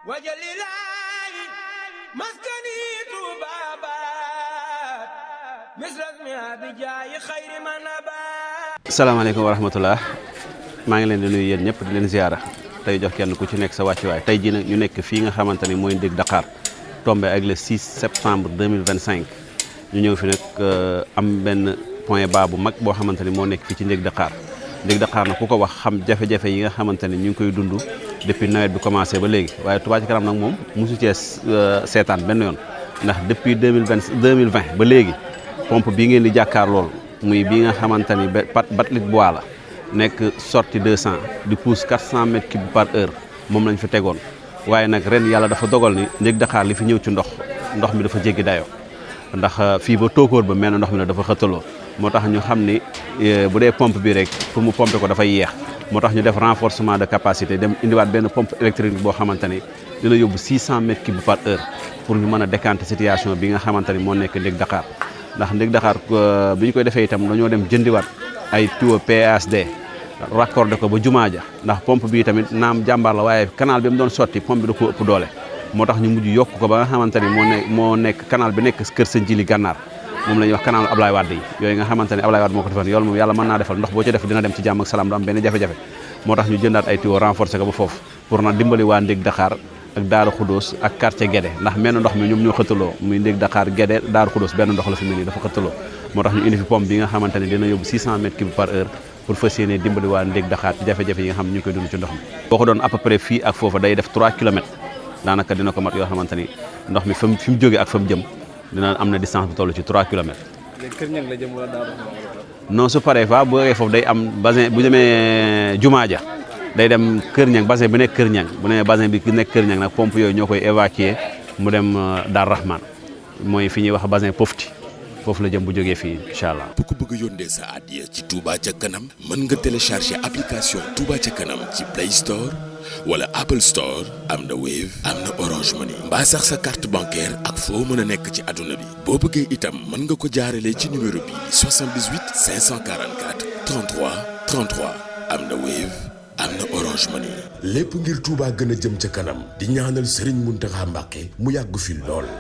wajalilaayi maskani tuubaabaat misrasmi abijaayi xayri manabaat. salaamaaleykum wa rahmatullah maa ngi leen di nuyu yéen ñëpp di leen ziara tey jox kenn ku ci nekk sa wàccuwaay tey jii nag ñu nekk fii nga xamante ni mooy Ndég Dakar tombé ak le 6 septembre 2025 ñu ñëw fi nag am benn point bas bu mag boo xamante ni moo nekk fii ci Ndég Dakar Ndég Dakar nag ku ko wax xam jafe-jafe yi nga xamante ni ñu ngi koy dund depuis nawet bi commencé ba léegi waaye Touba Ca Kanam nag moom mosu cee seetaan benn yoon ndax depuis 2020 ba léegi pompe bii ngeen di jàkkaar lool muy bii nga xamante ni batterie bois la nekk sortie 200 di pousse 400 mètres cubes par heure moom lañ fi tegoon waaye nag ren yàlla dafa dogal ni Ndég Dakar li fi ñëw ci ndox mi dafa jéggi dayoo ndax fii ba tóokóor ba mel na ndox mi ne dafa xëttaloo moo tax ñu xam ni bu dee pompe bi rek pour mu pomper ko dafay yeex moo tax ñu def renforcement de capacité dem indiwaat benn pompe électrique boo xamante ni dina yóbbu 600 mètres cubes par heure pour ñu mën a décanter situation bi nga xamante ni moo nekk Ndég Dakar ndax Ndég Dakar bi ñu koy defee itam dañoo dem jëndiwaat ay tuyau PSD raccordé ko ba jumaa ja ndax pompe bi tamit naam jàmbaar la waaye canal bi mu doon sotti pompe bi da ko ëpp doole moo tax ñu mujj yokk ko ba nga xamante ni moo nekk canal bi nekk kër Sëñ Jili Gànnaar moom la ñuy wax canal Ablaye Wade yi yooyu nga xamante ni Ablaye Wade moo ko defoon yoolu moom yàlla mën naa defal ndox boo ci def dina dem ci jàmm ak salaam du am benn jafe-jafe moo tax ñu jëndaat ay tuyau renforcé ko ba foofu pour na dimbali waa Ndég Dakar ak Daaru Xudóos ak quartier Guédé ndax menn ndox mi ñoom ñoo xëttaloo muy Ndég Dakar Guédé Daaru Xudóos benn ndox la fi mel nii dafa xëttaloo moo tax ñu indi fi pompe bi nga xamante ni dina yóbbu 600 mètres cubes par heure pour fas yéene dimbali waa Ndég Dakar ci jafe-jafe yi nga xam ne ñu ngi koy dund ci ndox mi boo ko doon à peu près fii ak foofu day def 3 kilomètres daanaka dina ko mat yoo xamante ni ndox mi fi mu jógee ak fa mu jëm dina am na distance bu toll ci 3 kilomètres. léegi Kër Ñang la jëm wala Daaru non su paree fa bu foofu day am bassin bu demee jumaa ja day dem Kër Ñang bassin bi nekk Kër Ñang bu demee bassin bi nekk Kër Ñang nag pompe yooyu ñoo koy évacuer mu dem Daar Rahman mooy fi ñuy wax bassin Pofti foofu la jëm bu jógee fii incha allah. bu ko bëgg yónnee sa addiya ci Touba Ca Kanam mën nga télécharger application Touba Ca Kanam ci Play Store wala Apple Store am na Wave am na Orange Money mbaa sax sa carte bancaire ak foo mën a nekk ci àdduna bi boo bëggee itam mën nga ko jaarale ci numéro bi 78 544 33 33 am na Wave am na Orange Money lépp ngir Touba gën a jëm ca kanam di ñaanal Serigne Mountakha Mbacké mu yàgg fi lool.